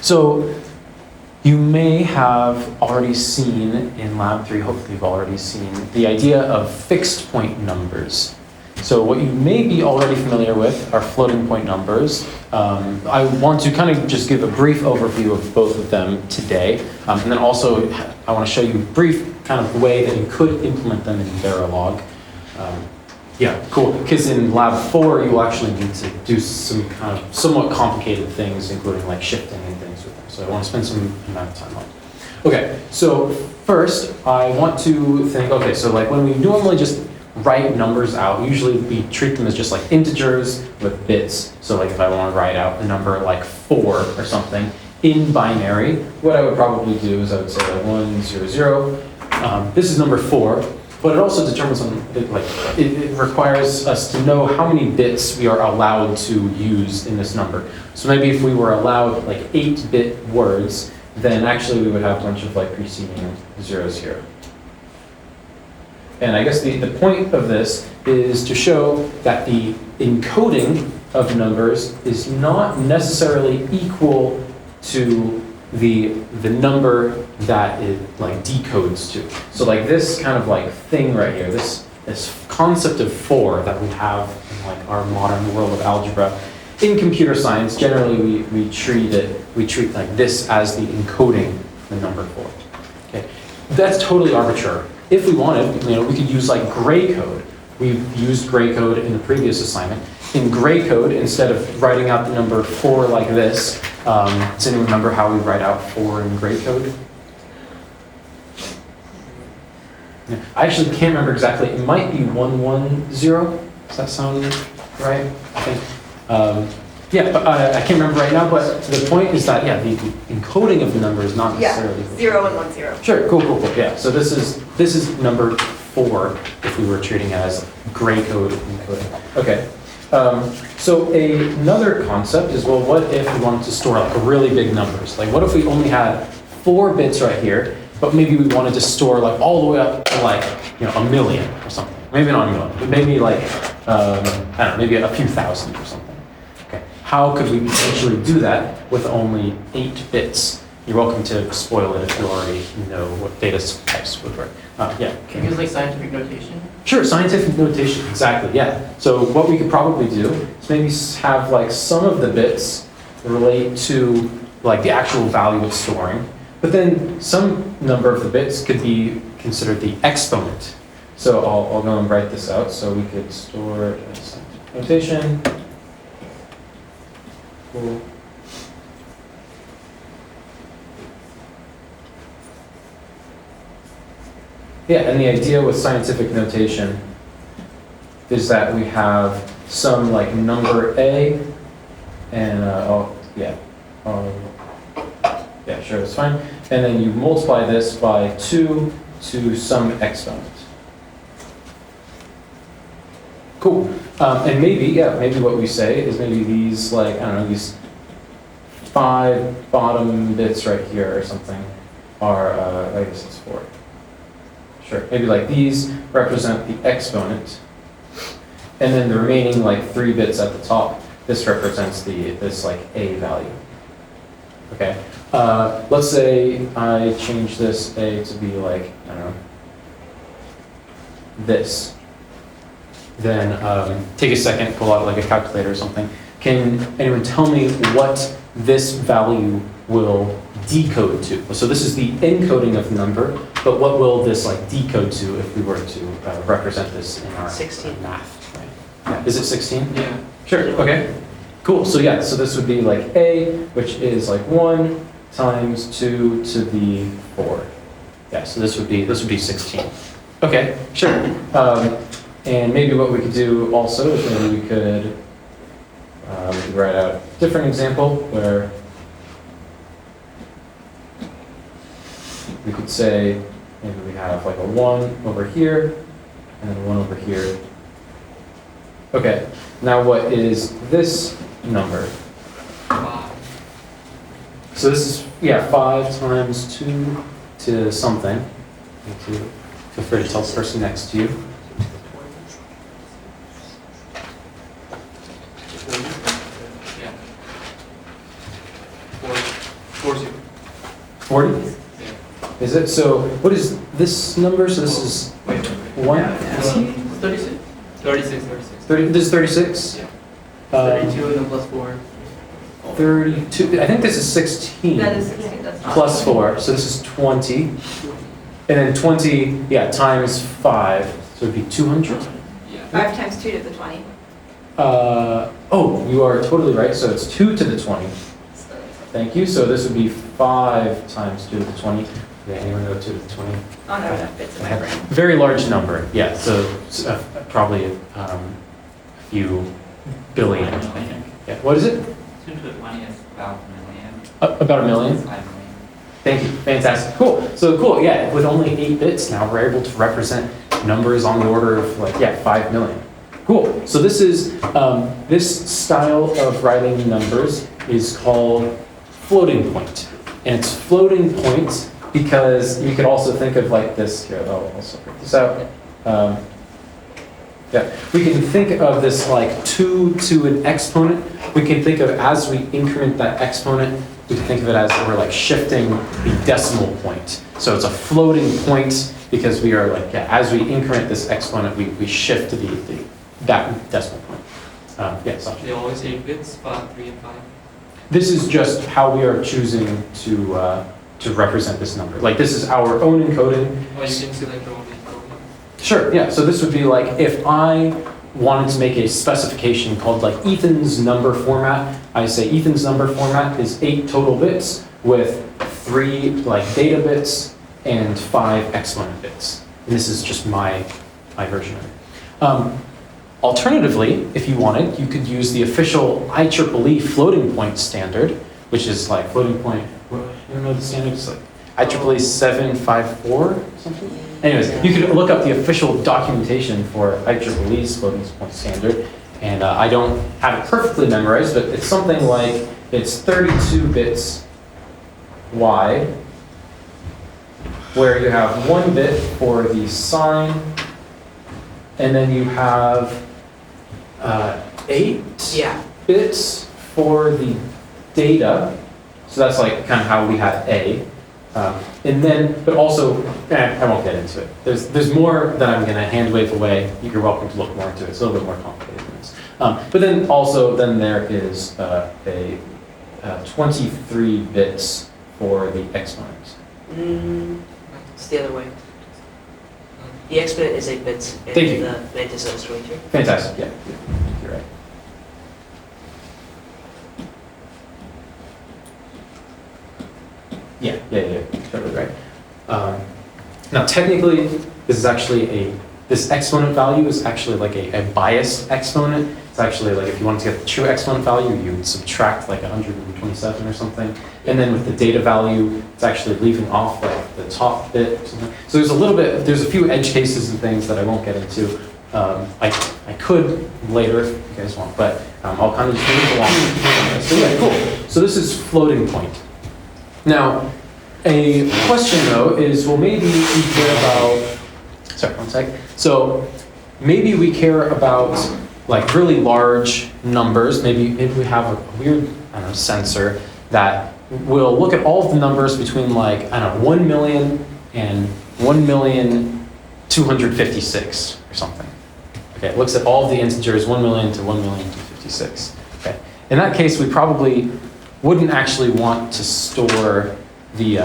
So you may have already seen in Lab 3, hopefully you've already seen, the idea of fixed point numbers. So what you may be already familiar with are floating point numbers. I want to kind of just give a brief overview of both of them today. And then also I want to show you a brief kind of way that you could implement them in Verilog. Yeah, cool. Because in Lab 4, you will actually need to do some kind of somewhat complicated things, including like shifting and things with them. So I want to spend some amount of time on it. Okay, so first I want to think, okay, so like when we normally just write numbers out, usually we treat them as just like integers with bits. So like if I want to write out the number like 4 or something in binary, what I would probably do is I would say like 1, 0, 0. This is number 4. But it also determines on, it requires us to know how many bits we are allowed to use in this number. So maybe if we were allowed like 8-bit words, then actually we would have a bunch of like preceding zeros here. And I guess the point of this is to show that the encoding of numbers is not necessarily equal to the number that it like decodes to. So like this kind of like thing right here, this concept of 4 that we have in like our modern world of algebra, in computer science, generally we treat like this as the encoding of the number 4. Okay, that's totally arbitrary. If we wanted, we could use like gray code. We used gray code in the previous assignment. In gray code, instead of writing out the number 4 like this, does anyone remember how we write out 4 in gray code? Yeah. I actually can't remember exactly. It might be 110. Does that sound right? I think. Yeah, but I can't remember right now. But the point is that the encoding of the number is not necessarily 0 and 10. Sure. Cool. Yeah. So this is number 4 if we were treating it as gray code encoding. Okay. So another concept is, well, what if we wanted to store like really big numbers? Like what if we only had 4 bits right here, but maybe we wanted to store like all the way up to like, 1 million or something. Maybe not 1 million, but maybe like, I don't know, maybe a few thousand or something. Okay. How could we potentially do that with only 8 bits? You're welcome to spoil it if you already know what data types would work. Yeah. Can you use like scientific notation? Sure, scientific notation, exactly, yeah. So what we could probably do is maybe have like some of the bits relate to like the actual value it's storing, but then some number of the bits could be considered the exponent. So I'll go and write this out. So we could store it as scientific notation. Cool. Yeah, and the idea with scientific notation is that we have some like number A, and yeah, sure, it's fine. And then you multiply this by 2 to some exponent. Cool. And maybe what we say is maybe these like, I don't know, these 5 bottom bits right here or something are, I guess it's 4. Sure, maybe like these represent the exponent, and then the remaining like 3 bits at the top, this represents this like A value. Okay, let's say I change this A to be like, I don't know, this. Then take a second, pull out like a calculator or something. Can anyone tell me what this value will decode to? So this is the encoding of the number, but what will this like decode to if we were to represent this in our 16. Math? Right? Yeah. Is it 16? Yeah. Sure. Okay. Cool. So yeah. So this would be like A, which is like 1 times 2 to the 4. Yeah. So this would be 16. Okay. Sure. And maybe what we could do also is maybe we could write out a different example where we could say maybe we have like a 1 over here and then a 1 over here. Okay, now what is this number? 5. So this is, 5 times 2 to something. Feel free to tell the person next to you. 40. 40? Yeah. Is it? So what is this number? So this is Wait. 1? 36? 36. 30, this is 36? Yeah. Um, 32 and then plus 4. 32, I think this is 16. That is 16, that's not. Plus 4, so this is 20. And then 20, yeah, times 5, so it'd be 200. Yeah. 5 times 2 to the 20. Oh, you are totally right, so it's 2 to the 20. Thank you, so this would be 5 times 2 to the 20. Yeah, anyone know 2 to the 20? Oh, no, that fits in my brain. Very large number, yeah, so probably a few billion, I think. Yeah, what is it? 2 to the 20 is about a million. About a million? 5 million. Thank you, fantastic, cool. So cool, yeah, with only 8 bits now, we're able to represent numbers on the order of like, yeah, 5 million. Cool, so this is, this style of writing numbers is called floating point. And it's floating point because you could also think of like this, here, I'll also break this out. Yeah, we can think of this like 2 to an exponent. We can think of as we increment that exponent, we can think of it as we're like shifting the decimal point. So it's a floating point because we are like, yeah, as we increment this exponent, we shift that decimal point. Yeah, Sasha. They always 8 bits, 3 and 5. This is just how we are choosing to represent this number. Like this is our own encoding. Or you can select your own encoding. Sure, yeah, so this would be like if I wanted to make a specification called like Ethan's number format, I say Ethan's number format is 8 total bits with 3 like data bits and 5 exponent bits. And this is just my version of it. Alternatively, if you wanted, you could use the official IEEE floating point standard, which is like floating point, you don't know the standard? It's like IEEE 754 or something? Anyways, you could look up the official documentation for IEEE's floating point standard, and I don't have it perfectly memorized, but it's something like, it's 32 bits wide, where you have 1 bit for the sign, and then you have 8 bits for the data. So that's like kind of how we had A. And then, but also, I won't get into it. There's more that I'm going to hand wave away. You're welcome to look more into it. It's a little bit more complicated than this. But then also, then there is a 23 bits for the exponent. It's the other way. The exponent is 8 bits, and Thank you. the mantis is 23. Fantastic, yeah, you're right. Yeah, totally right. Now technically, this is actually this exponent value is actually like a biased exponent. It's actually like if you wanted to get the true exponent value, you would subtract like 127 or something. And then with the data value, it's actually leaving off like the top bit or something. So there's a few edge cases and things that I won't get into. I could later if you guys want, but I'll kind of just move along. So yeah, cool. So this is floating point. Now, a question though is, well, maybe we care about, sorry, one sec. So maybe we care about like really large numbers. Maybe we have a weird, I don't know, sensor that will look at all of the numbers between like, I don't know, 1 million and 1,256,000 or something. Okay, it looks at all of the integers, 1 million to 1,256,000. Okay, in that case, we probably wouldn't actually want to store the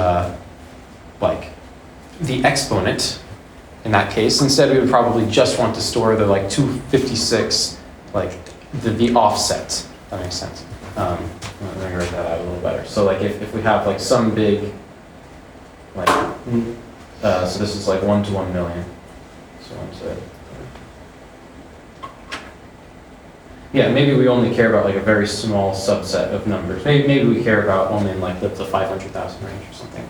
the exponent in that case. Instead, we would probably just want to store the like 256, like the offset. That makes sense. Let me write that out a little better. So like if we have like some big, like, so this is like 1 to 1 million. So I'm saying. Yeah, maybe we only care about like a very small subset of numbers. Maybe we care about only in like the 500,000 range or something.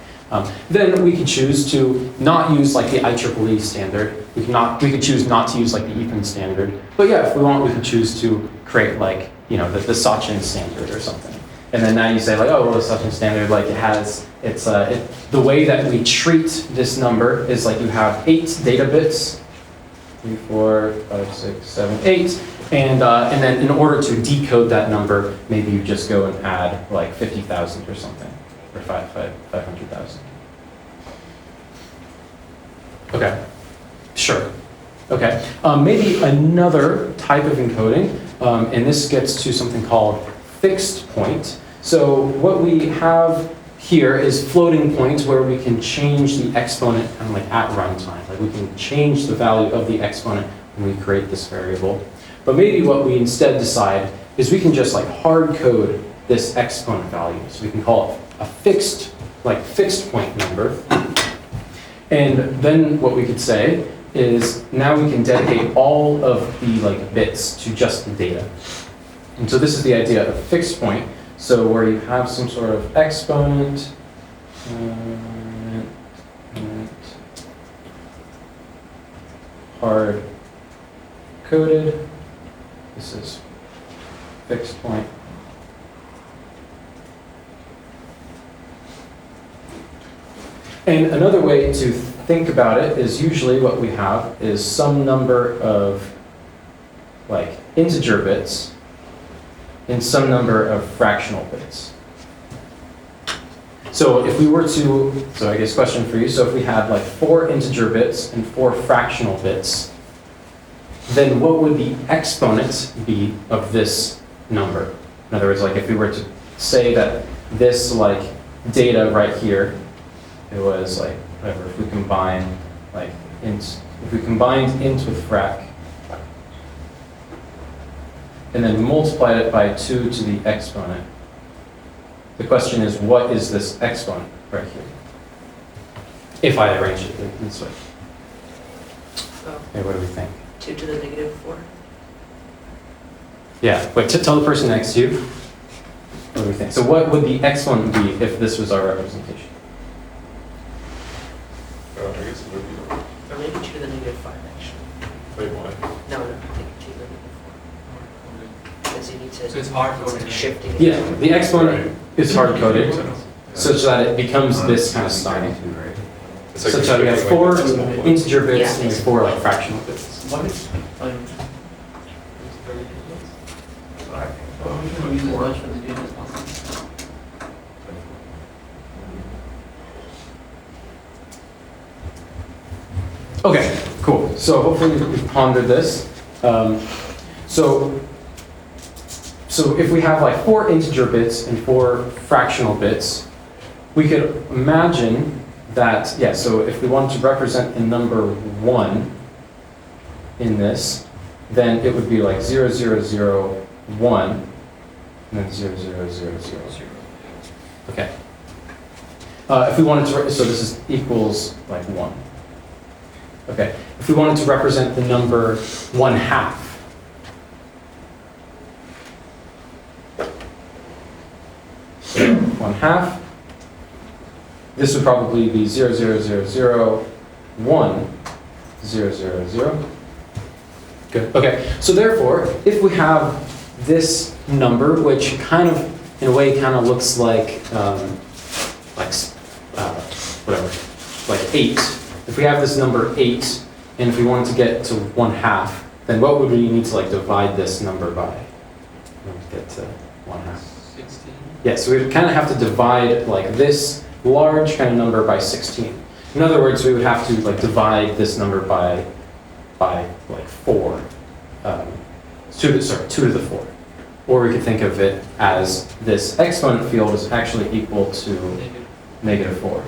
Then we could choose to not use like the IEEE standard. We could choose not to use like the Ethan standard. But yeah, if we want, we could choose to create like, you know, the Sachin standard or something. And then now you say like, oh, well, the Sachin standard, like the way that we treat this number is like you have 8 data bits, 3, 4, 5, 6, 7, 8. And then in order to decode that number, maybe you just go and add like 50,000 or something. or 500,000. Okay, sure. Okay, maybe another type of encoding, and this gets to something called fixed point. So what we have here is floating points where we can change the exponent kind of like at runtime. Like we can change the value of the exponent when we create this variable. But maybe what we instead decide is we can just like hard code this exponent value. So we can call it a fixed point number. And then what we could say is now we can dedicate all of the bits to just the data. And so this is the idea of fixed point. So where you have some sort of exponent, hard coded. This is fixed point. And another way to think about it is usually what we have is some number of integer bits and some number of fractional bits. So if we were to, so I guess question for you, so if we had 4 integer bits and 4 fractional bits, then what would the exponent be of this number? In other words, if we were to say that this data right here, it was whatever, if we combine int, if we combined int with frac, and then multiplied it by 2 to the exponent. The question is, what is this exponent right here? If I arrange it this way. Okay, what do we think? 2 to the negative 4. Yeah, wait, tell the person next to you. What do we think? So what would the exponent be if this was our representation? I guess it would be. Or maybe 2 to the negative 5, actually. Wait, why? No, I think 2 to the negative 4. Because you need to... So it's hard coded. It's shifting. Yeah, the exponent is hard-coded such that it becomes this kind of style. It's like Such that we have 4 integer bits Yeah. and 4 fractional bits. What is? Use as much for the data as possible. Okay, cool. So hopefully we've pondered this. So if we have 4 integer bits and 4 fractional bits, we could imagine that, yeah, so if we wanted to represent the number 1 in this, then it would be 0, 0, 0, 1, and then 0, 0, 0, 0, 0. Okay. If we wanted to, so this is equals 1. Okay. If we wanted to represent the number 1/2, so 1/2, this would probably be 0, 0, 0, 0, 1, 0, 0, 0. Good. Okay. So therefore, if we have this number, which kind of, in a way, kind of looks like whatever, 8. If we have this number 8, and if we wanted to get to 1/2, then what would we need to divide this number by? To get to 1/2. 16. Yeah, so we would kind of have to divide this large kind of number by 16. In other words, we would have to divide this number by 4. 2 to the 4. Or we could think of it as this exponent field is actually equal to Negative. -4.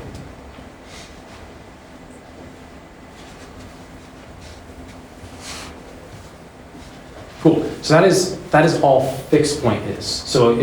Cool. So that is all fixed point is. So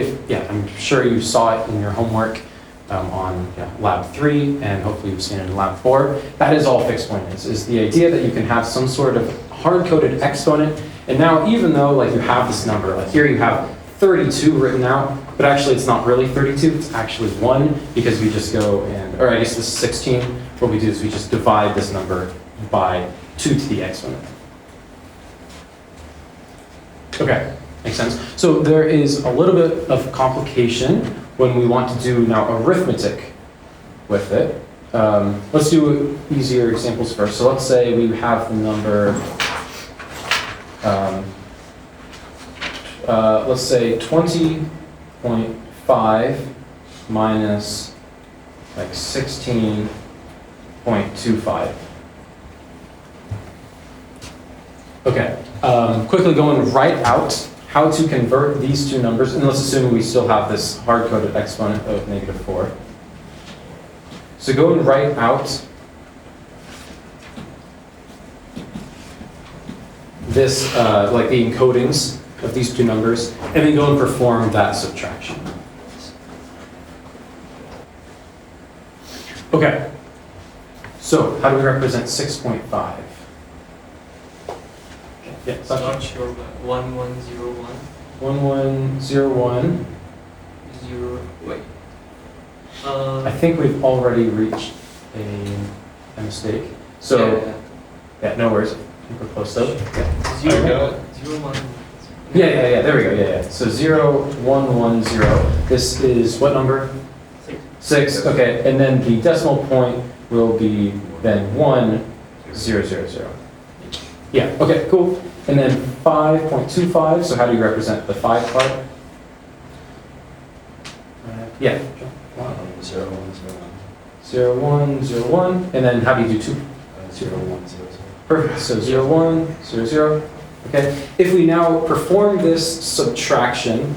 I'm sure you saw it in your homework on lab 3, and hopefully you've seen it in lab 4. That is all fixed point is the idea that you can have some sort of hard-coded exponent. And now, even though you have this number, here you have 32 written out, but actually it's not really 32, it's actually 1, because we just go and, or I guess this is 16. What we do is we just divide this number by 2 to the exponent. Okay, makes sense. So there is a little bit of complication when we want to do now arithmetic with it. Let's do easier examples first. So let's say we have the number, let's say 20.5 minus like 16.25. Okay, quickly going right out, how to convert these two numbers, and let's assume we still have this hard-coded exponent of -4. So going right out, this, like the encodings of these two numbers, and then go and perform that subtraction. Okay, so how do we represent 6.5? Yeah, Sasha? Not sure, but 1101 1101. 0. Wait. I think we've already reached a mistake. So, yeah, no worries. I think we're close though. Yeah. Zero, I got it. 01. Yeah, there we go, yeah. So 0110, this is what number? 6, okay, and then the decimal point will be then 1000. Yeah, okay, cool. And then 5.25, so how do you represent the 5 part? Yeah. 0101, and then how do you do 2? 0100. Perfect, so 0100. Okay, if we now perform this subtraction,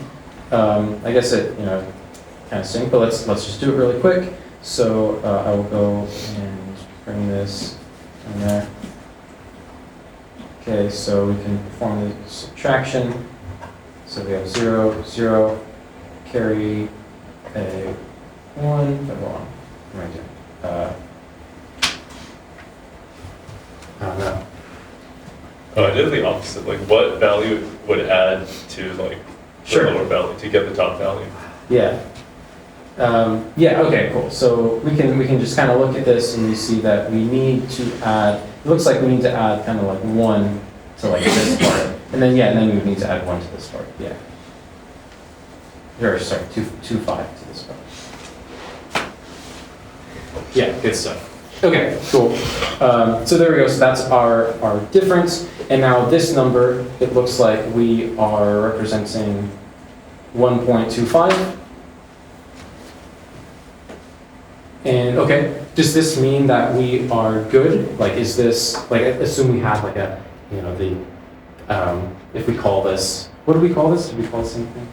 I guess it, kind of sync, but let's just do it really quick. So I will go and bring this in there. Okay, so we can perform the subtraction. So we have 0, 0, carry a 1, hold on, what am I doing? I don't know. Oh, I did the opposite. Like, what value would add to like Sure. the lower value to get the top value? Yeah. Yeah, okay, cool. So we can just kind of look at this and we see that we need to add, it looks like we need to add kind of like 1 to like this part. And then, yeah, and then we would need to add 1 to this part, yeah. Or, sorry, 2, 5 to this part. Yeah, good stuff. Okay, cool. So there we go, so that's our difference. And now this number, it looks like we are representing 1.25. And okay, does this mean that we are good? Like, is this, like, assume we have like a, if we call this, what do we call this? Do we call this anything?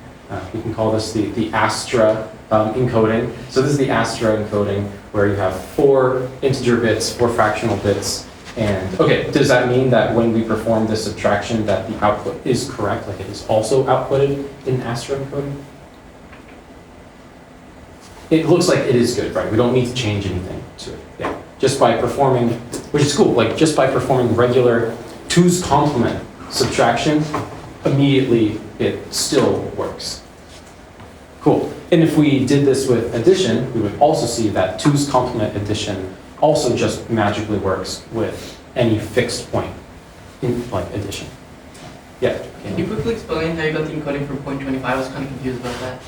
We can call this the Astra encoding. So this is the Astra encoding where you have 4 integer bits, 4 fractional bits. And okay, does that mean that when we perform this subtraction that the output is correct? Like it is also outputted in Astra encoding? It looks like it is good, right? We don't need to change anything to it. Yeah, just by performing, which is cool, like just by performing regular 2's complement subtraction, immediately it still works. Cool. And if we did this with addition, we would also see that 2's complement addition also just magically works with any fixed point in like addition. Yeah. Can you quickly explain how you got the encoding for 0.25? I was kind of confused about that.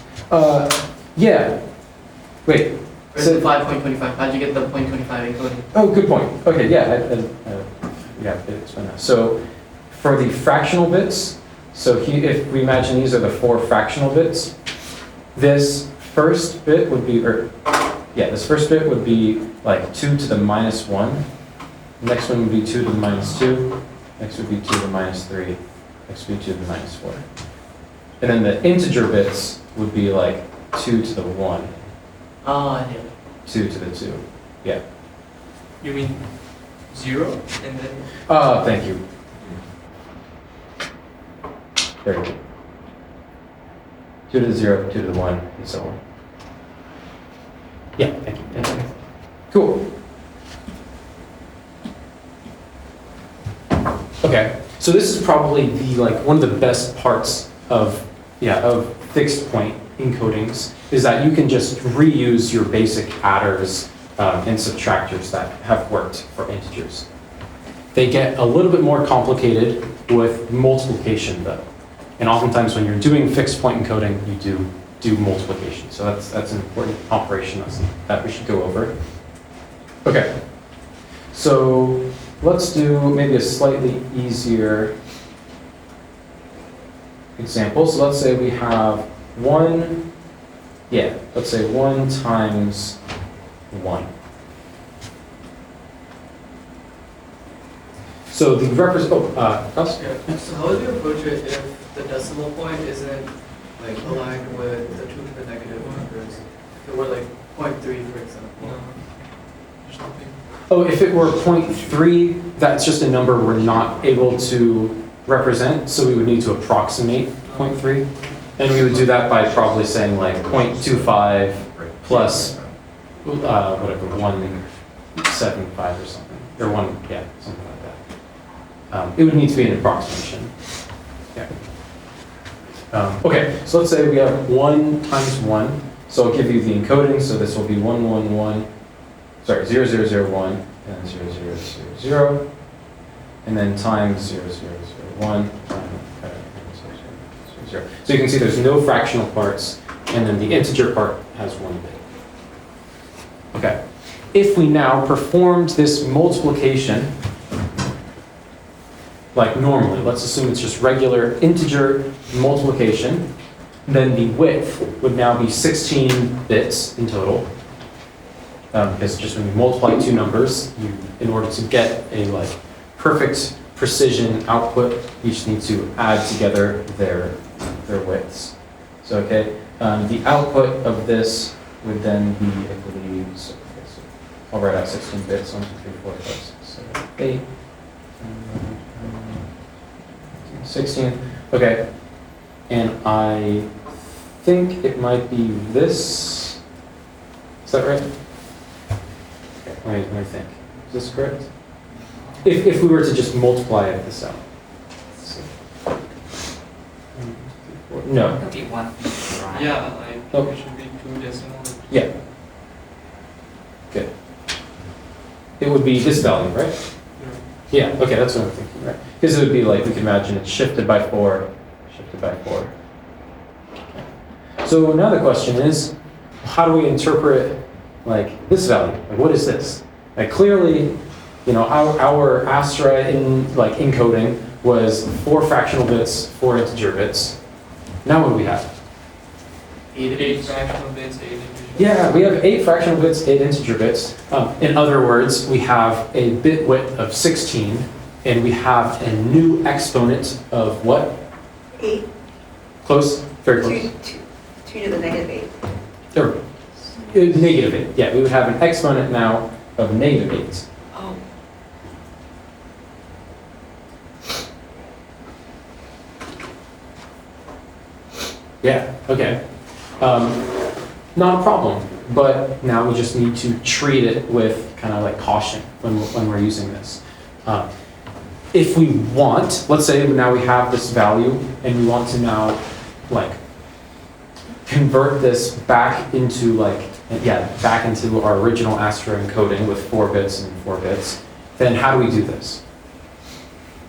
Yeah. Wait. Where's So- the 5.25? How'd you get the 0.25 encoding? Oh, good point. Okay, yeah, yeah, I could explain that. So for the fractional bits, so if we imagine these are the 4 fractional bits, this first bit would be, this first bit would be like 2 to the minus 1. Next one would be 2 to the minus 2. Next would be 2 to the minus 3. Next would be 2 to the minus 4. And then the integer bits would be like 2 to the 1. Oh, I get it. 2 to the 2. Yeah. You mean 0 and then? Thank you. Very good. 2 to the 0, 2 to the 1, and so on. Yeah, thank you. Thank you. Cool. Okay, so this is probably the one of the best parts of fixed point encodings is that you can just reuse your basic adders and subtractors that have worked for integers. They get a little bit more complicated with multiplication though. And oftentimes when you're doing fixed point encoding, you do multiplication. So that's an important operation that we should go over. Okay, so let's do maybe a slightly easier example. So let's say we have let's say 1 times 1. So the Gus? Yeah, so how would you approach it if the decimal point isn't like aligned with the two to the negative numbers? If it were like 0.3, for example. Oh, if it were 0.3, that's just a number we're not able to represent, so we would need to approximate 0.3. And we would do that by probably saying like 0.25 plus, whatever, 175 or something. Or something like that. It would need to be an approximation. Yeah. Okay, so let's say we have 1 times 1. So I'll give you the encoding, so this will be 0001, and 0000, and then times 0001, So you can see there's no fractional parts, and then the integer part has 1 bit. Okay. If we now performed this multiplication, like normally, let's assume it's just regular integer multiplication, then the width would now be 16 bits in total. Because just when you multiply two numbers, in order to get a perfect precision output, you just need to add together their widths. So the output of this would then be, I believe, so I'll write out 16 bits, 1, 2, 3, 4, 5, 6, 7, 8, 16. Okay, and I think it might be this. Is that right? Okay, let me think. Is this correct? If we were to just multiply this out. Let's see. 1, 2, 3, 4. No. It could be 1. Yeah, like Oh. it should be 2 decimals. Yeah. Good. It would be this value, right? Yeah, okay, that's what I'm thinking, right? Because it would be like, we could imagine it's shifted by 4, shifted by 4. So now the question is, how do we interpret this value? What is this? Clearly, our Astra encoding was 4 fractional bits, 4 integer bits. Now what do we have? 8 fractional bits, 8 integer. Yeah, we have 8 fractional bits, 8 integer bits. In other words, we have a bit width of 16, and we have a new exponent of what? 8. Close? Very close. 2 to the negative 8. Or, negative 8. Yeah, we would have an exponent now of negative 8. Oh. Yeah, okay. Not a problem, but now we just need to treat it with kind of caution when we're using this. If we want, let's say now we have this value and we want to now convert this back into back into our original Astra encoding with 4 bits and 4 bits, then how do we do this?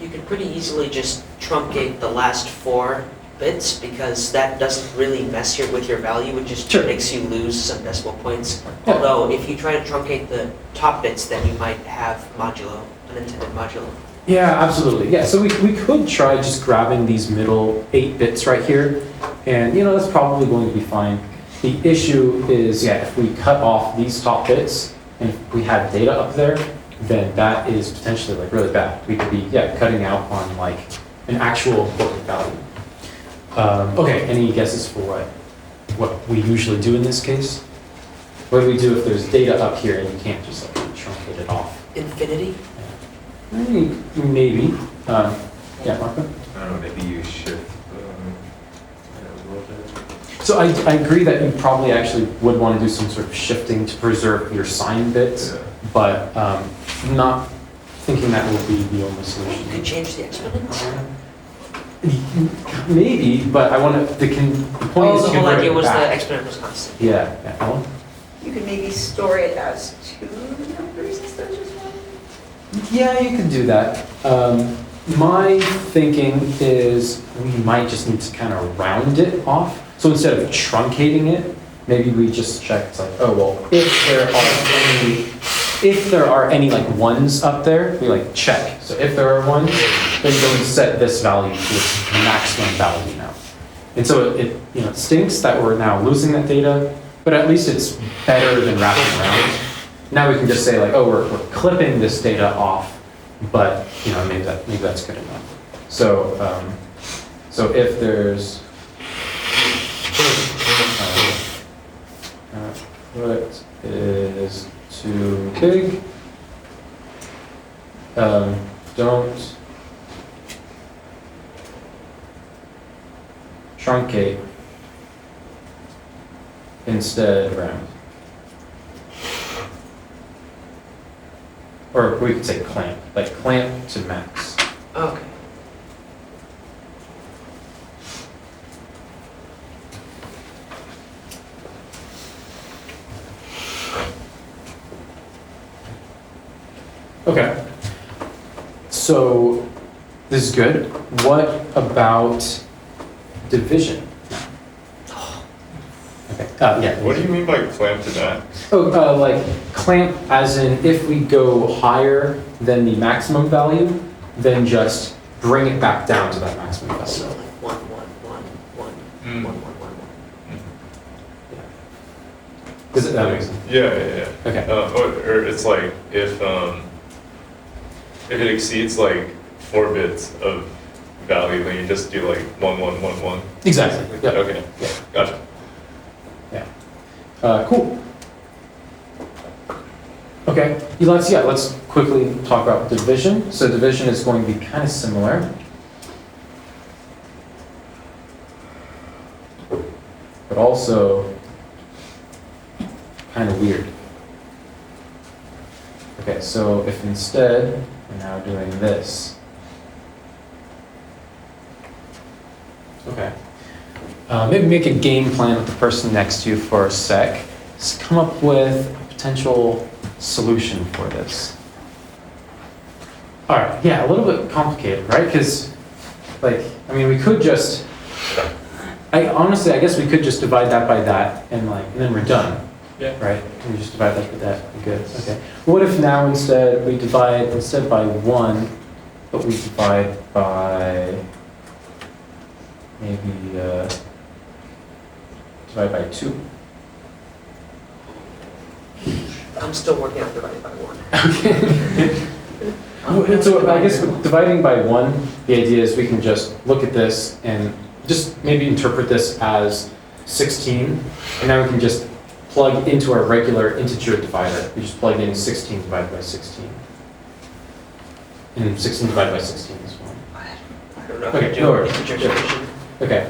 You can pretty easily just truncate the last 4 bits because that doesn't really mess with your value. It just Sure. makes you lose some decimal points. Yeah. Although if you try to truncate the top bits, then you might have modulo, unintended modulo. Yeah, absolutely. Yeah, so we could try just grabbing these middle 8 bits right here, and that's probably going to be fine. The issue is, if we cut off these top bits, and if we have data up there, then that is potentially really bad. We could be, cutting out on an actual important value. Okay, any guesses for what we usually do in this case? What do we do if there's data up here and you can't just truncate it off? Infinity? Maybe. Yeah, Marco? I don't know, maybe you shift a little bit. So I agree that you probably actually would want to do some sort of shifting to preserve your sign bits, Yeah. but I'm not thinking that will be the only You solution. could change the exponents. Maybe, but I want to, the point is Oh, to the whole convert idea it was the back. exponent was constant. Yeah, Alan? You could maybe store it as 2 numbers instead of just 1. Yeah, you can do that. My thinking is we might just need to kind of round it off. So instead of truncating it, maybe we just check, it's if there are any ones up there, we check. So if there are ones, then go and set this value to its maximum value now. And so it stinks that we're now losing that data, but at least it's better than wrapping around. now we can just say like, oh, we're clipping this data off, but you know, maybe that's good enough. So, so if there's what is too big, don't truncate, instead round. Or we could say clamp, like clamp to max. Okay. Okay. So this is good. What about division? Okay. Yeah. What do you mean by clamp to max? Oh, like clamp as in if we go higher than the maximum value, then just bring it back down to that maximum value. So like 1, 1, 1, 1, Mm. 1, 1, 1, 1. Does that make sense? Yeah. Okay. Or it's like if it exceeds like 4 bits of value, then you just do like 1, 1, 1, 1. Exactly. Yeah. Okay. Yeah. Gotcha. Cool. Okay, let's quickly talk about division. So division is going to be kind of similar. But also kind of weird. Okay, so if instead we're now doing this. Okay. Maybe make a game plan with the person next to you for a sec. Just come up with a potential solution for this. All right, yeah, a little bit complicated, right? Because, like, I mean, we could just, honestly, I guess we could just divide that by that and then we're done. Yeah. Right? And we just divide that by that. Good. Okay. What if now instead we divide by 1, but we divide by maybe divide by 2. I'm still working on dividing by 1. Okay. So I guess with dividing by 1, the idea is we can just look at this and just maybe interpret this as 16, and now we can just plug into our regular integer divider. We just plug in 16 divided by 16. And 16 divided by 16 is 1. I don't know Okay, how to no do worries. integer division. Okay.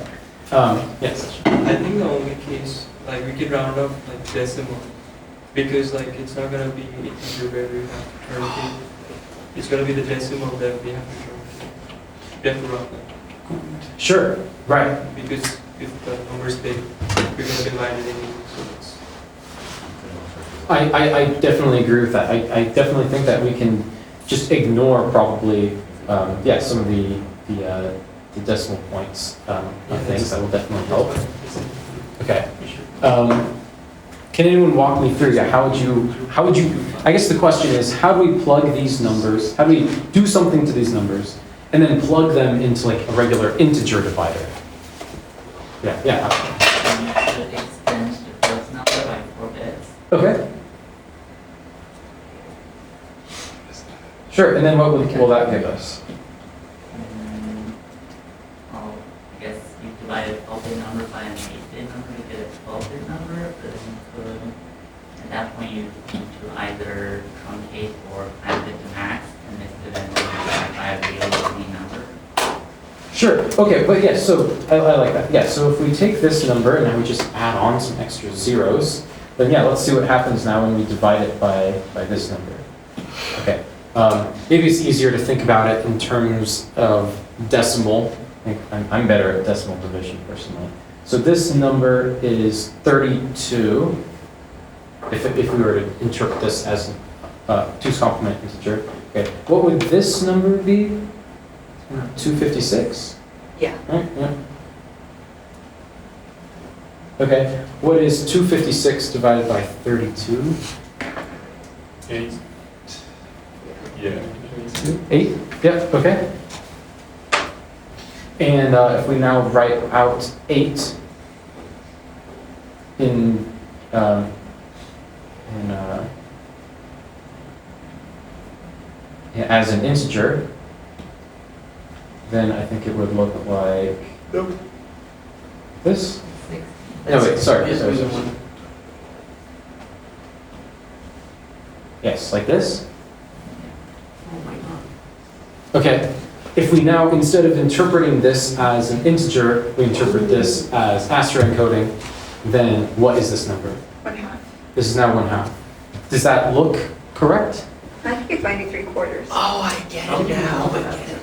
Yes. I think the only case, like we could round up like decimal, because like it's not gonna be integer where we have to truncate. It's gonna be the decimal that we have to truncate. We have to round up. Sure. Right. Because if the number's big, we're gonna divide it in, so it's. I definitely agree with that. I definitely think that we can just ignore probably, some of the decimal points of things. That will definitely help. Okay. Can anyone walk me through? Yeah. How would you? I guess the question is, how do we plug these numbers? How do we do something to these numbers, and then plug them into like a regular integer divider? Yeah. Yeah. You should extend the first number by 4 bits. Okay. Sure. And then what will that give us? Well, I guess you divide a 12-bit number by an 8-bit number, you get a 12-bit number, but then you could, at that point, you need to either truncate or clamp it to max, and this could then divide by a really clean number. Sure. Okay. But yeah. So I like that. Yeah. So if we take this number and now we just add on some extra zeros, then yeah, let's see what happens now when we divide it by this number. Okay. Maybe it's easier to think about it in terms of decimal. I think I'm better at decimal division personally. So this number is 32. If we were to interpret this as 2's complement integer, okay. What would this number be? 256. Yeah. Right? Yeah. Okay. What is 256 divided by 32? 8. Yeah. 8? Yep, okay. And if we now write out 8 in as an integer, then I think it would look like this. No, wait, sorry. Yes, like this. Oh my god. Okay, if we now, instead of interpreting this as an integer, we interpret this as Astra encoding, then what is this number? 1/2. This is now 1/2. Does that look correct? I think it's 93/4. Oh, I get How it do you now. know I that? get it.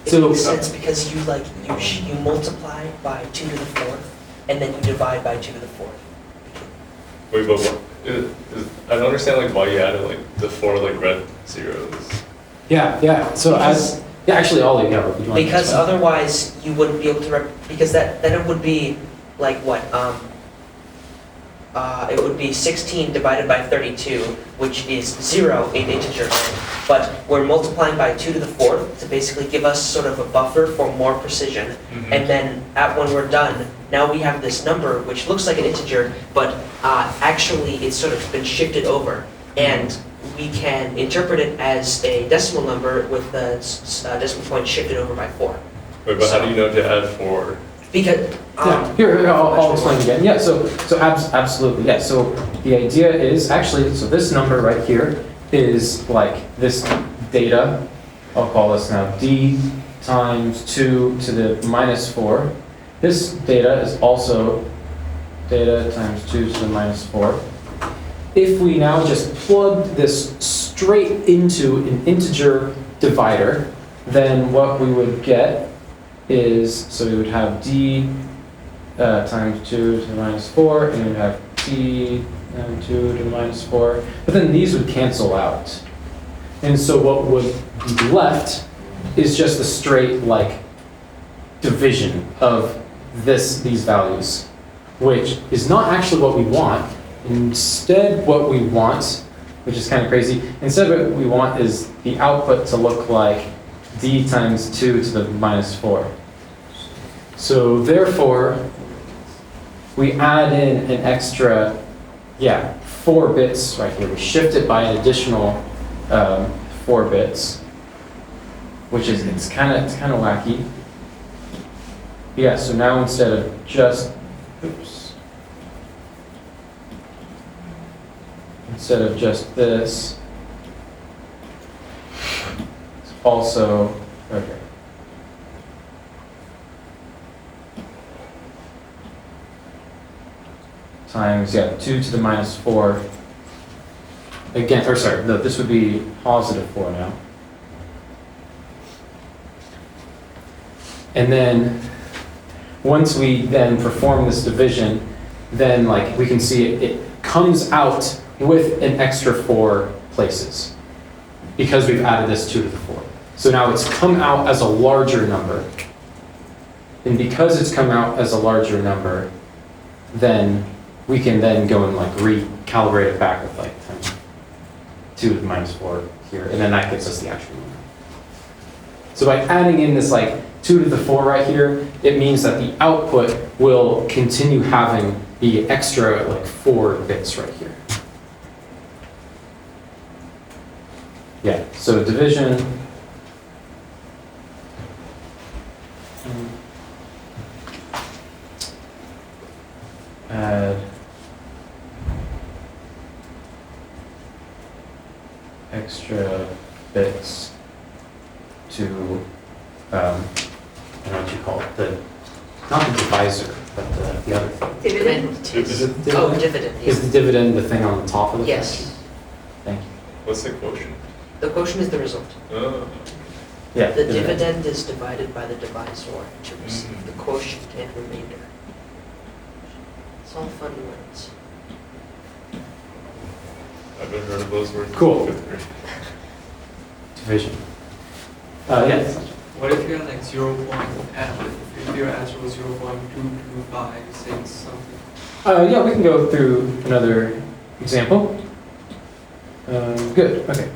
It So, makes sense because you multiply by 2 to the 4th, and then you divide by 2 to the 4th. Wait, but what, I don't understand like why you added like the 4 like red zeros. yeah, so as, yeah, actually, Ollie, yeah, would you want to Because explain? otherwise, you wouldn't be able to, because then it would be like what, it would be 16 divided by 32, which is 0 in integer land. But we're multiplying by 2 to the 4th to basically give us sort of a buffer for more precision. Mm-hmm. And then when we're done, now we have this number which looks like an integer, but actually it's sort of been shifted over. And we can interpret it as a decimal number with the decimal point shifted over by 4. Wait, but how do you know to add 4? Because, Yeah, here, I'll explain again. Yeah, so absolutely, yeah. So the idea is actually, so this number right here is like this data, I'll call this now d times 2 to the minus 4. This data is also data times 2 to the minus 4. If we now just plug this straight into an integer divider, then what we would get is, so we would have d times 2 to the minus 4, and we'd have t times 2 to the minus 4, but then these would cancel out. And so what would be left is just a straight, like, division of these values, which is not actually what we want. Instead, what we want, which is kind of crazy, instead what we want is the output to look like d times 2 to the minus 4. So therefore, we add in an extra, 4 bits right here. We shift it by an additional 4 bits, which is, it's kind of wacky. Yeah, so now instead of just, instead of just this, it's also, okay. Times, 2 to the minus 4. Again, or sorry, no, this would be positive 4 now. And then, once we then perform this division, then like we can see it comes out with an extra 4 places because we've added this 2 to the 4. So now it's come out as a larger number. And because it's come out as a larger number, then we can then go and like recalibrate it back with like times 2 to the minus 4 here, and then that gives us the actual number. So by adding in this like 2 to the 4 right here, it means that the output will continue having the extra like 4 bits right here. Yeah, so division. Add extra bits to, I don't know what you call it, not the divisor, but the other thing. Dividend. Dividend? Oh, dividend, Is yeah. the dividend the thing on the top of the Yes. fraction? Thank you. What's the quotient? The quotient is the result. Oh. Yeah. The dividend is divided by the divisor to receive Mm. the quotient and remainder. It's all fun words. I've never heard of those words. in Cool. 5th grade. Division. Yes. What if you're like 0. If your answer was 0.225, something? Yeah, we can go through another example. Good, okay.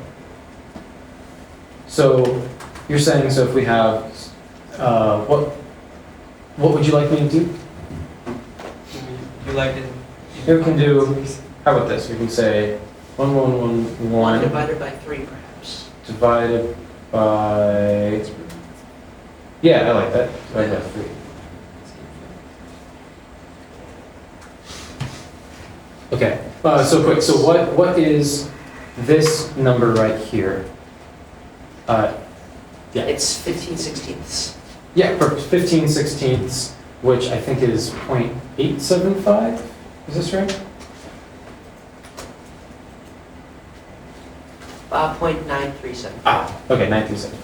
So you're saying, so if we have, what would you like me to do? You like it? Here we can do, how about this? We can say 1 1 divided by 3 perhaps. divided by, yeah, I like that, divided by 3. Okay, so quick, so what is this number right here? Yeah. It's 15/16. Yeah, for 15/16, which I think is 0.875, is this right? 0.937. Okay, 937.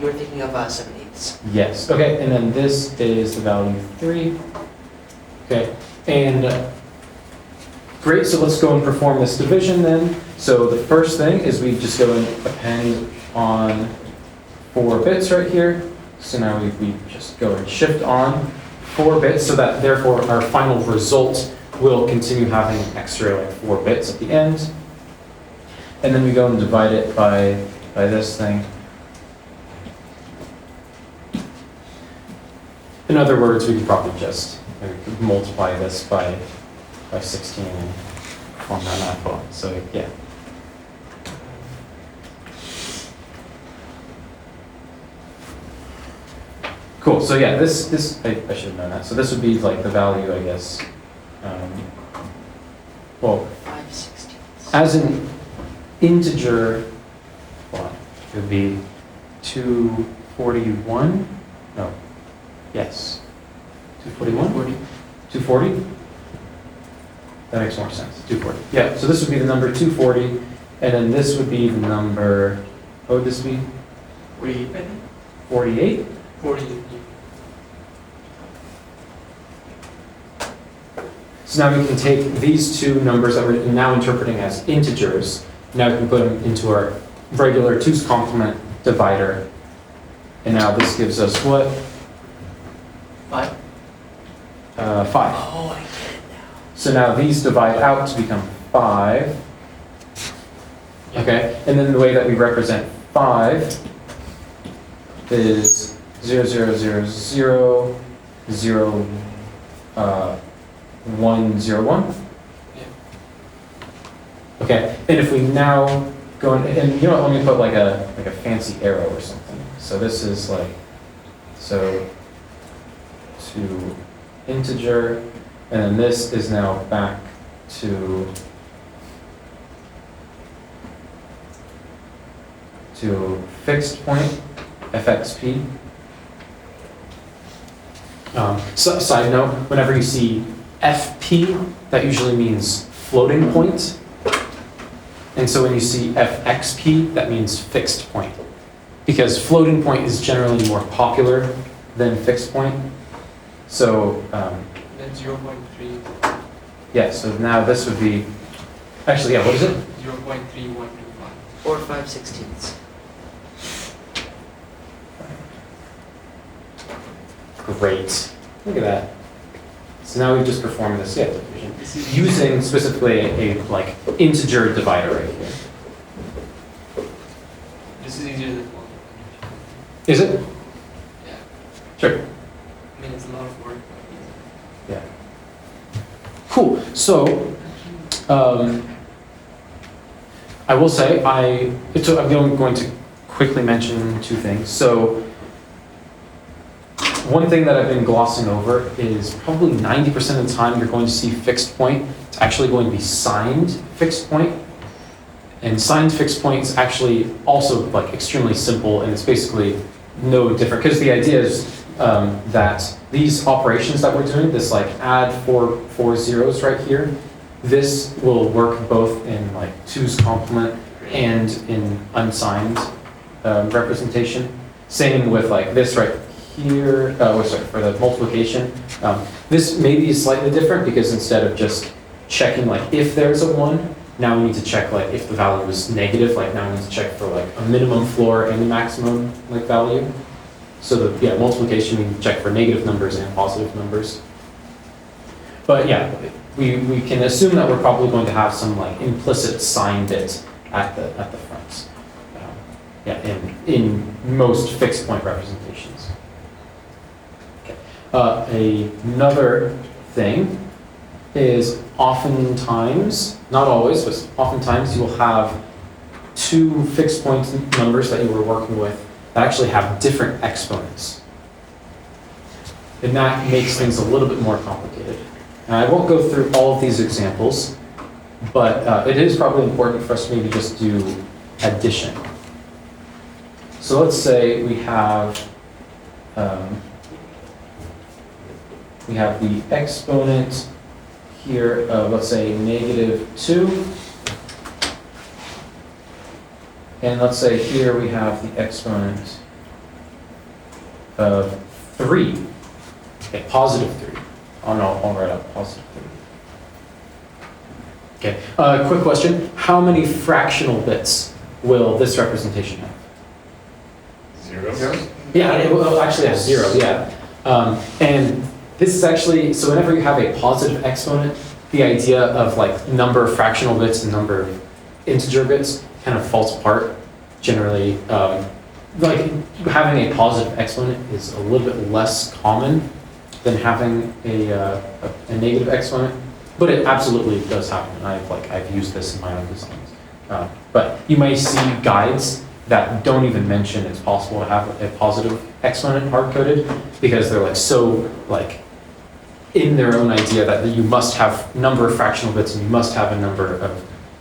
You were thinking of 7/8. Yes, okay, and then this is the value 3. Okay, and great, so let's go and perform this division then. So the first thing is we just go and append on 4 bits right here. So now we just go and shift on 4 bits so that therefore our final result will continue having an extra like 4 bits at the end. And then we go and divide it by this thing. In other words, we could probably just multiply this by 16 and form that math law. So yeah. Cool, so yeah, this I should have known that. So this would be like the value, I guess. Well, 5/16. as an integer, well, it would be 241? No. Yes. 241? 240? That makes more sense. 240. Yeah, so this would be the number 240, and then this would be the number, what would this be? 48, I think. 48? 48. So now we can take these two numbers that we're now interpreting as integers, now we can put them into our regular 2's complement divider, and now this gives us what? 5. 5. Oh, I get it now. So now these divide out to become 5. Okay, and then the way that we represent 5 is 0, 0, 0, 0, 0, 1, 0, 1. Okay, and if we now go and you know what, let me put like a fancy arrow or something. So this is like, so to integer, and then this is now back to fixed point, fxp. So, side note, whenever you see fp, that usually means floating point. And so when you see fxp, that means fixed point. Because floating point is generally more popular than fixed point. So, Then 0.3. yeah, so now this would be, actually, yeah, what is it? 0.3125. Or 5/16. Great. Look at that. So now we've just performed this division This is using specifically a like integer divider right here. This is easier than multiplication. Is it? Yeah. Sure. I mean, it's a lot of work. Yeah. Cool. So, I will say I'm going to quickly mention 2 things. So, one thing that I've been glossing over is probably 90% of the time you're going to see fixed point. It's actually going to be signed fixed point. And signed fixed point is actually also like extremely simple, and it's basically no different, because the idea is that these operations that we're doing, this like add four zeros right here, this will work both in like 2's complement and in unsigned representation. Same with like this right here, for the multiplication. This maybe is slightly different because instead of just checking like if there's a 1, now we need to check like if the value is negative, like now we need to check for like a minimum floor and a maximum like value. So the multiplication, we can check for negative numbers and positive numbers. But yeah, we can assume that we're probably going to have some like implicit sign bit at the front. In most fixed point representations. Okay. Another thing is oftentimes, not always, but oftentimes you will have two fixed point numbers that you were working with that actually have different exponents. And that makes things a little bit more complicated. And I won't go through all of these examples, but it is probably important for us to maybe just do addition. So let's say we have the exponent here of, let's say, -2. And let's say here we have the exponent of 3. Okay, +3. Oh no, I'll write out +3. Okay, quick question. How many fractional bits will this representation have? 0? Yeah, it will actually have 0, yeah. And this is actually, so whenever you have a positive exponent, the idea of like number of fractional bits and number of integer bits kind of falls apart. Generally, like having a positive exponent is a little bit less common than having a negative exponent, but it absolutely does happen. I've used this in my own designs. But you may see guides that don't even mention it's possible to have a positive exponent hard-coded because they're like so like in their own idea that you must have number of fractional bits and you must have a number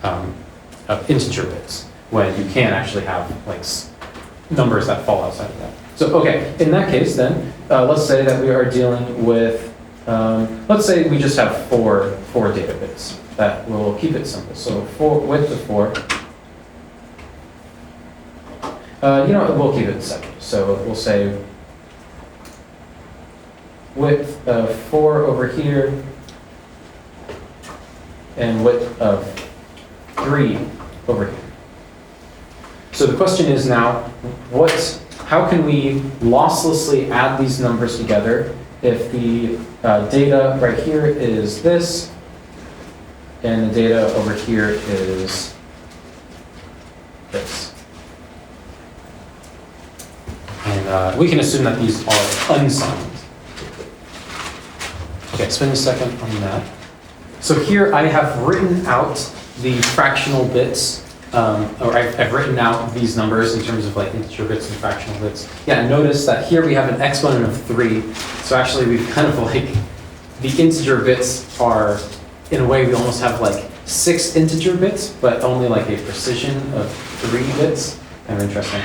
of integer bits when you can actually have like numbers that fall outside of that. So okay, in that case then, let's say that we are dealing with, let's say we just have four data bits. That will keep it simple. So width of 4. We'll keep it simple. So we'll say width of 4 over here and width of 3 over here. So the question is now, how can we losslessly add these numbers together if the data right here is this and the data over here is this? And we can assume that these are unsigned. Okay, spend a second on that. So here I have written out the fractional bits, or I've written out these numbers in terms of like integer bits and fractional bits. Yeah, notice that here we have an exponent of 3. So actually we've kind of like, the integer bits are, in a way we almost have like 6 integer bits, but only like a precision of 3 bits. Kind of interesting.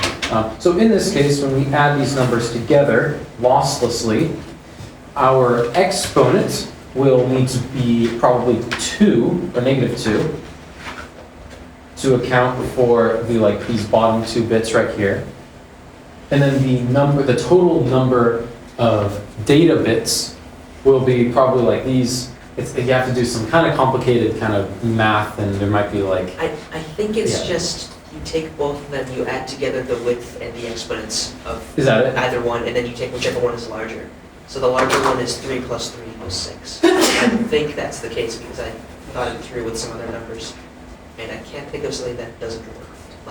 So in this case, when we add these numbers together losslessly, our exponent will need to be probably 2, or -2, to account for these bottom 2 bits right here. And then the total number of data bits will be probably like these. You have to do some kind of complicated kind of math, and there might be like... I think it's Yeah. just, you take both of them, you add together the width and the exponents of Is that it? either one, and then you take whichever one is larger. So the larger one is 3 plus 3 equals 6. I think that's the case because I thought it through with some other numbers. And I can't think of something that doesn't work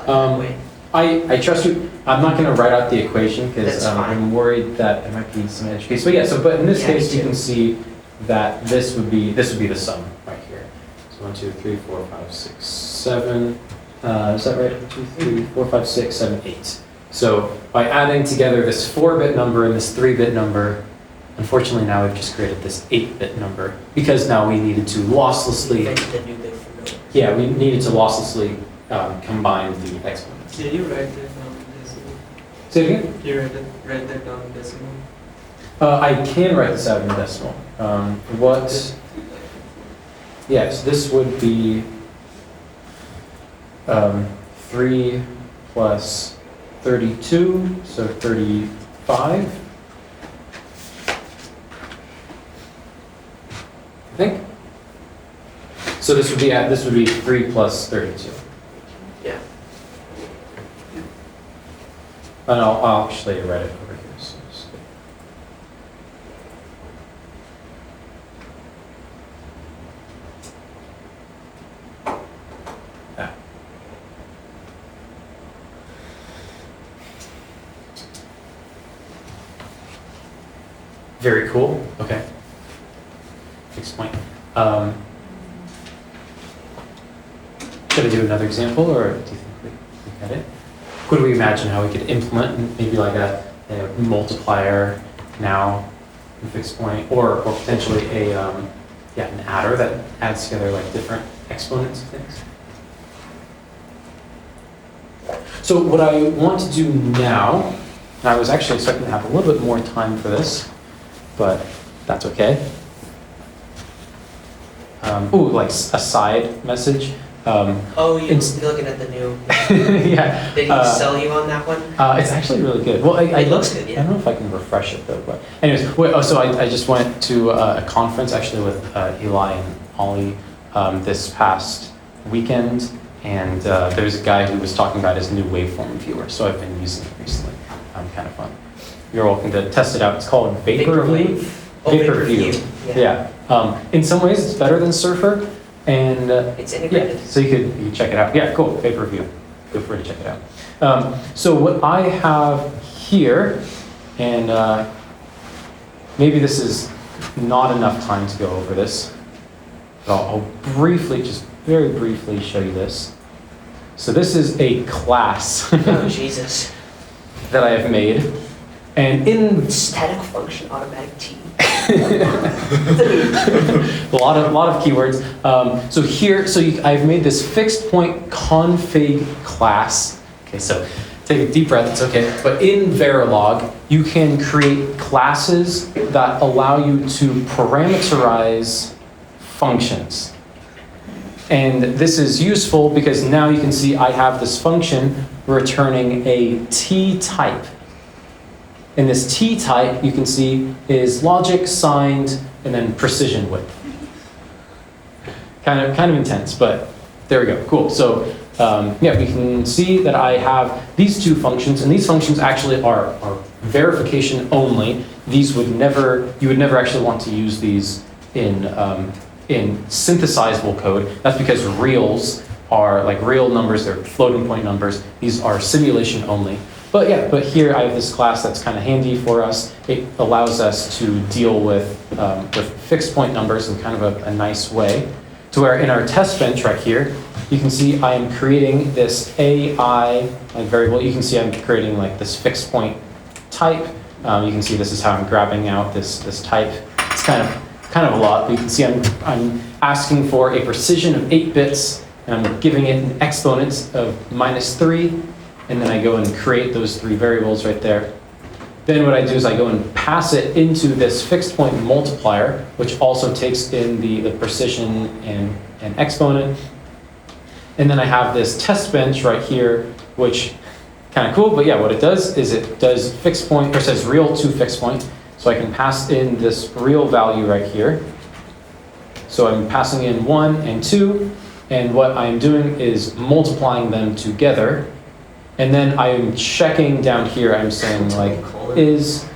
that way. I trust you. I'm not going to write out the equation because That's fine. I'm worried that it might be some edge case. But yeah, but in this Yeah, me case, you too. can see that this would be the sum right here. So 1, 2, 3, 4, 5, 6, 7. Is that right? 2, 3, 4, 5, 6, 7, 8. So by adding together this 4-bit number and this 3-bit number, unfortunately now we've just created this 8-bit number because now we needed to losslessly. Invented a new bit from nowhere. Yeah, we needed to losslessly combine the exponents. Can you write that down in decimal? Say it again? Can you write that down in decimal? I can write this out in decimal. Yes, this would be 3 plus 32, so 35. I think. So this would be 3 plus 32. Yeah. And I'll actually write it over here. So that. Very cool. Okay. Explain. Should I do another example, or do you think we get it? Could we imagine how we could implement maybe like a multiplier now in fixed point, or potentially an adder that adds together like different exponents of things? So what I want to do now, and I was actually expecting to have a little bit more time for this, but that's okay. Like a side message. You're looking at the new. Yeah. Did he sell you on that one? It's actually really good. Well, It looks good, yeah. I don't know if I can refresh it though, but anyways, so I just went to a conference actually with Eli and Ollie this past weekend, and there's a guy who was talking about his new waveform viewer, so I've been using it recently. Kind of fun. You're welcome to test it out. It's called VaporView. VaporView. Yeah. In some ways, it's better than Surfer, and It's integrated. so you could check it out. Yeah, cool. VaporView. Feel free to check it out. So what I have here, and maybe this is not enough time to go over this, but I'll briefly, just very briefly show you this. So this is a class Oh, Jesus. that I have made, and in Static function automatic T. a lot of keywords. I've made this fixed point config class. Okay, so take a deep breath, it's okay. But in Verilog, you can create classes that allow you to parameterize functions. And this is useful because now you can see I have this function returning a T type. And this T type, you can see, is logic, signed, and then precision width. Kind of intense, but there we go. Cool. So we can see that I have these two functions, and these functions actually are verification only. You would never actually want to use these in synthesizable code. That's because reals are like real numbers, they're floating point numbers. These are simulation only. But here I have this class that's kind of handy for us. It allows us to deal with fixed point numbers in kind of a nice way. To where in our test bench right here, you can see I am creating this AI variable. You can see I'm creating like this fixed point type. You can see this is how I'm grabbing out this type. It's kind of a lot, but you can see I'm asking for a precision of 8 bits, and I'm giving it an exponent of -3. And then I go and create those 3 variables right there. Then what I do is I go and pass it into this fixed point multiplier, which also takes in the precision and exponent. And then I have this test bench right here, which kind of cool, but yeah, what it does is it does fixed point, or says real to fixed point. So I can pass in this real value right here. So I'm passing in 1 and 2, and what I'm doing is multiplying them together. And then I'm checking down here, I'm saying like, is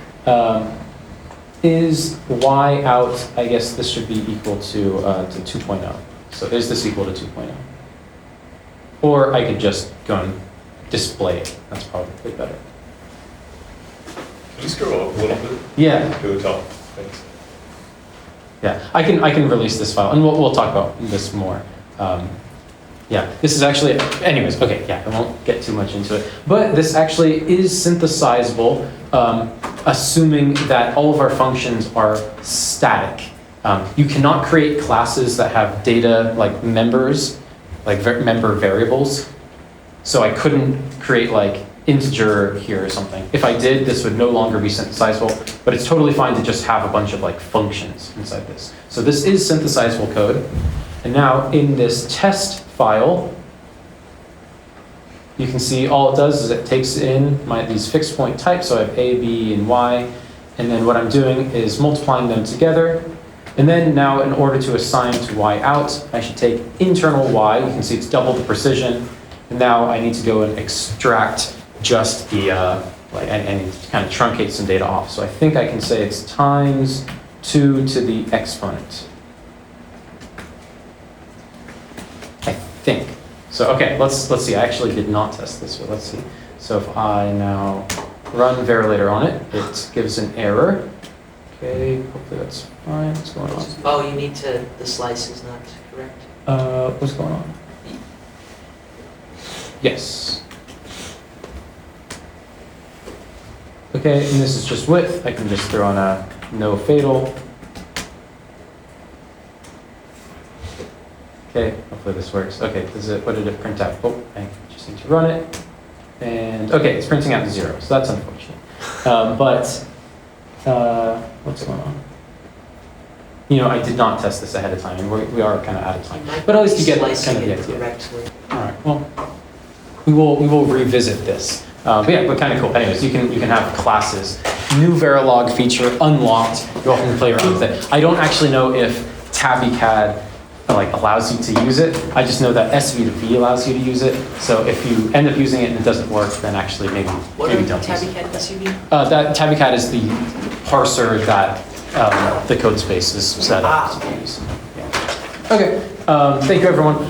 y out, I guess this should be equal to 2.0. So is this equal to 2.0? Or I could just go and display it. That's probably better. Can you scroll up a little bit Yeah, to the top? Thanks. yeah. I can release this file, and we'll talk about this more. Yeah, this is actually, anyways, okay, yeah, I won't get too much into it. But this actually is synthesizable, assuming that all of our functions are static. You cannot create classes that have data like members, like member variables. So I couldn't create like integer here or something. If I did, this would no longer be synthesizable, but it's totally fine to just have a bunch of like functions inside this. So this is synthesizable code. And now in this test file, you can see all it does is it takes in these fixed point types. So I have A, B, and Y. And then what I'm doing is multiplying them together. And then now in order to assign to Y out, I should take internal Y. You can see it's double the precision. And now I need to go and extract just the, I need to kind of truncate some data off. So I think I can say it's times 2 to the exponent. I think. So, okay, let's see. I actually did not test this, but let's see. So if I now run Verilator on it, it gives an error. Okay, hopefully that's fine. What's going on? Oh, you need to, the slice is not correct. What's going on? Yes. Okay, and this is just width. I can just throw on a no fatal. Okay, hopefully this works. Okay, what did it print out? Oh, I just need to run it. And, okay, it's printing out 0, so that's unfortunate. What's going on? You know, I did not test this ahead of time, and we are kind of out of time. But at least you get kind Slicing of the it idea. correctly. All right, well, we will revisit this. But kind of cool. Anyways, you can have classes. New Verilog feature unlocked. You're welcome to play around with it. I don't actually know if TabbyCAD allows you to use it. I just know that SV2V allows you to use it. So if you end up using it and it doesn't work, then actually maybe What are don't use it. TabbyCAD SUV? That TabbyCAD is the parser that the code space is set up to use. Yeah. Okay, thank you everyone.